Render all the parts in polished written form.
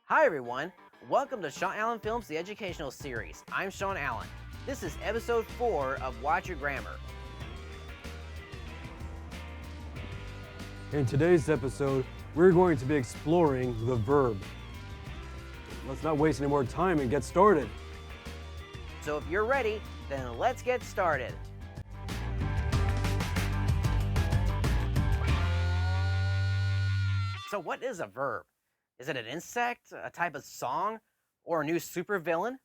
Hi everyone, welcome to Shaun Allen Films, the educational series. I'm Shaun Allen. This is episode 4 of Watch Your Grammar. In today's episode, we're going to be exploring the verb. Let's not waste any more time and get started. So if you're ready, then let's get started. So what is a verb? Is it an insect, a type of song, or a new supervillain?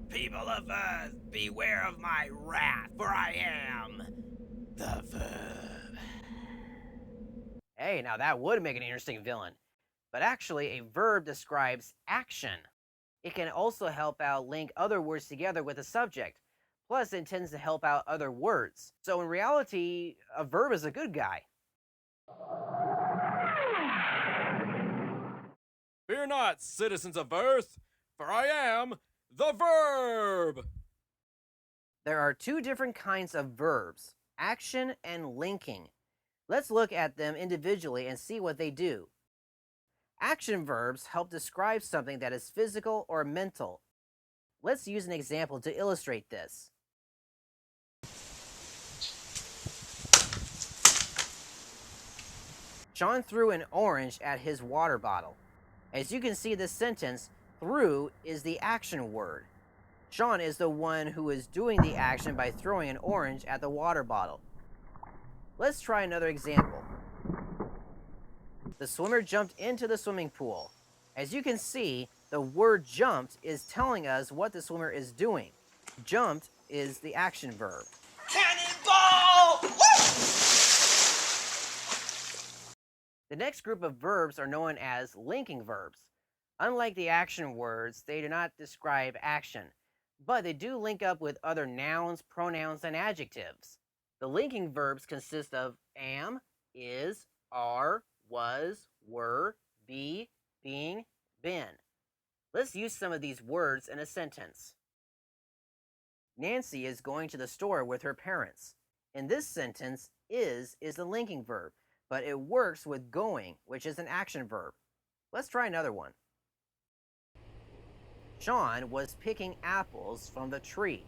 People of Earth, beware of my wrath, for I am the Verb. Hey, now that would make an interesting villain. But actually, a verb describes action. It can also help out link other words together with a subject. Plus, it tends to help out other words. So in reality, a verb is a good guy. Fear not, citizens of Earth, for I am the Verb! There are two different kinds of verbs, action and linking. Let's look at them individually and see what they do. Action verbs help describe something that is physical or mental. Let's use an example to illustrate this. Shaun threw an orange at his water bottle. As you can see, this sentence, threw, is the action word. Shaun is the one who is doing the action by throwing an orange at the water bottle. Let's try another example. The swimmer jumped into the swimming pool. As you can see, the word jumped is telling us what the swimmer is doing. Jumped is the action verb. Cannonball! Woo! The next group of verbs are known as linking verbs. Unlike the action words, they do not describe action, but they do link up with other nouns, pronouns, and adjectives. The linking verbs consist of am, is, are, was, were, be, being, been. Let's use some of these words in a sentence. Nancy is going to the store with her parents. In this sentence, is the linking verb, but it works with going, which is an action verb. Let's try another one. Shaun was picking apples from the tree.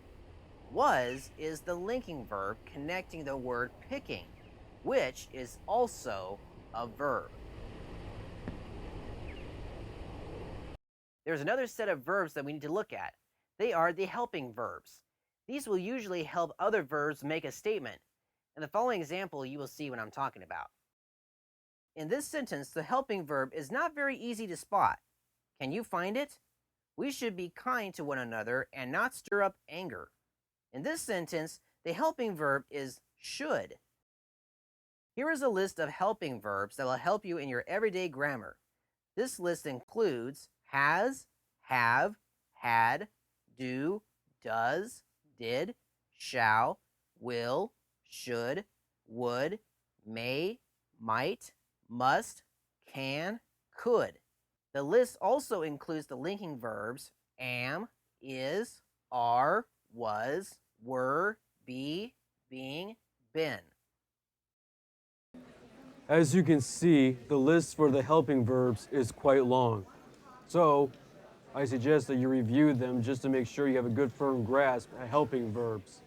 Was is the linking verb connecting the word picking, which is also a verb. There's another set of verbs that we need to look at. They are the helping verbs. These will usually help other verbs make a statement. In the following example, you will see what I'm talking about. In this sentence, the helping verb is not very easy to spot. Can you find it? We should be kind to one another and not stir up anger. In this sentence, the helping verb is should. Here is a list of helping verbs that will help you in your everyday grammar. This list includes has, have, had, do, does, did, shall, will, should, would, may, might, must, can, could. The list also includes the linking verbs am, is, are, was, were, be, being, been. As you can see, the list for the helping verbs is quite long. So, I suggest that you review them just to make sure you have a good firm grasp at helping verbs.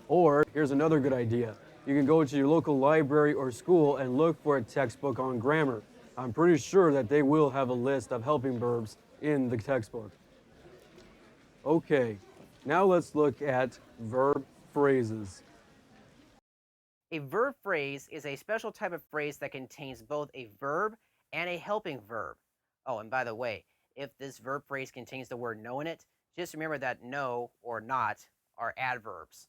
Or, here's another good idea. You can go to your local library or school and look for a textbook on grammar. I'm pretty sure that they will have a list of helping verbs in the textbook. Okay, now let's look at verb phrases. A verb phrase is a special type of phrase that contains both a verb and a helping verb. Oh, and by the way, if this verb phrase contains the word no in it, just remember that no or not are adverbs.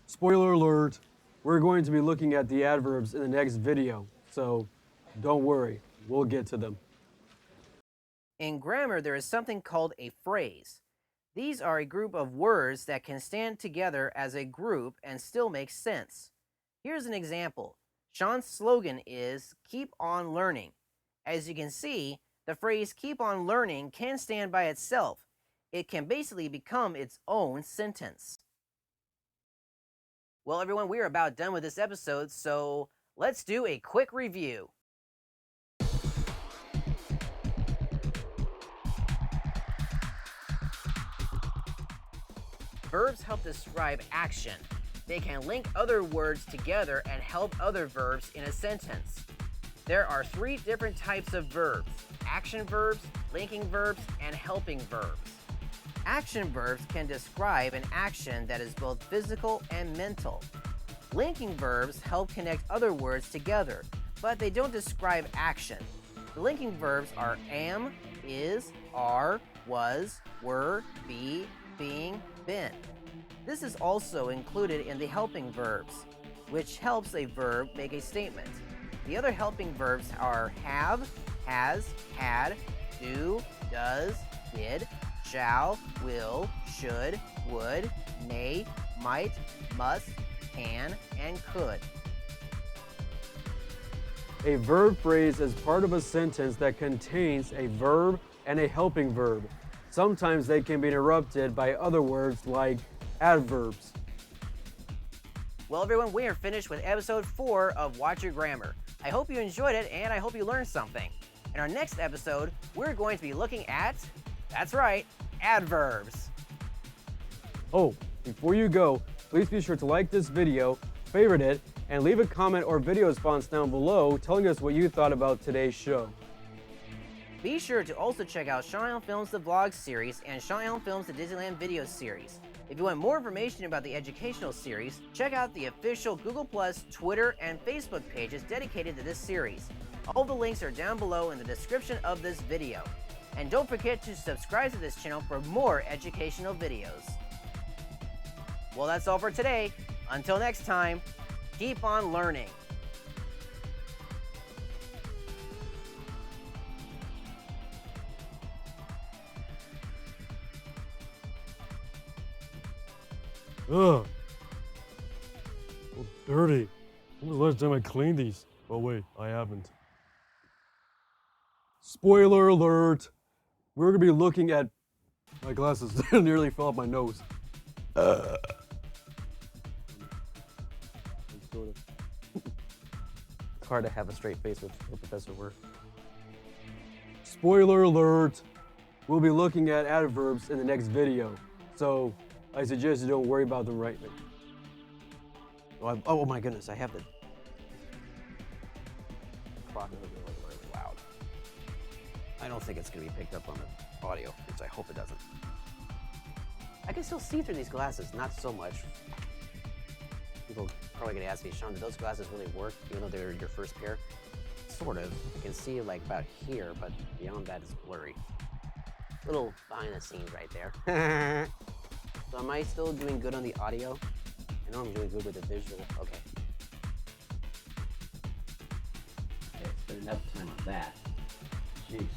Spoiler alert, we're going to be looking at the adverbs in the next video, so don't worry, we'll get to them. In grammar, there is something called a phrase. These are a group of words that can stand together as a group and still make sense. Here's an example. Shaun's slogan is, "Keep on learning." As you can see, The phrase keep on learning can stand by itself. It can basically become its own sentence. Well, everyone, we are about done with this episode, so let's do a quick review. Verbs help describe action. They can link other words together and help other verbs in a sentence. There are 3 different types of verbs: action verbs, linking verbs, and helping verbs. Action verbs can describe an action that is both physical and mental. Linking verbs help connect other words together, but they don't describe action. The linking verbs are am, is, are, was, were, be, being, been. This is also included in the helping verbs, which helps a verb make a statement. The other helping verbs are have, has, had, do, does, did, shall, will, should, would, may, might, must, can, and could. A verb phrase is part of a sentence that contains a verb and a helping verb. Sometimes they can be interrupted by other words like adverbs. Well, everyone, we are finished with episode 4 of Watch Your Grammar. I hope you enjoyed it, and I hope you learned something. In our next episode, we're going to be looking at, that's right, adverbs. Oh, before you go, please be sure to like this video, favorite it, and leave a comment or video response down below telling us what you thought about today's show. Be sure to also check out Shaun Allen Films The Vlog series and Shaun Allen Films The Disneyland Video series. If you want more information about the educational series, check out the official Google+, Twitter, and Facebook pages dedicated to this series. All the links are down below in the description of this video. And don't forget to subscribe to this channel for more educational videos. Well, that's all for today. Until next time, keep on learning. Ugh. So dirty. When was the last time I cleaned these? Oh wait, I haven't. Spoiler alert! We're gonna be looking at my glasses nearly fell off my nose. Sort of. It's hard to have a straight face with Professor Work. Spoiler alert! We'll be looking at adverbs in the next video, so I suggest you don't worry about them right now. Oh my goodness, I have the clock is really loud. I don't think it's going to be picked up on the audio, which I hope it doesn't. I can still see through these glasses, not so much. People are probably going to ask me, Shaun, do those glasses really work, even though they're your first pair? Sort of. I can see like about here, but beyond that, it's blurry. Little behind the scenes right there. So am I still doing good on the audio? I know I'm doing good with the visual. Okay. Okay, spend enough time on that. Jeez.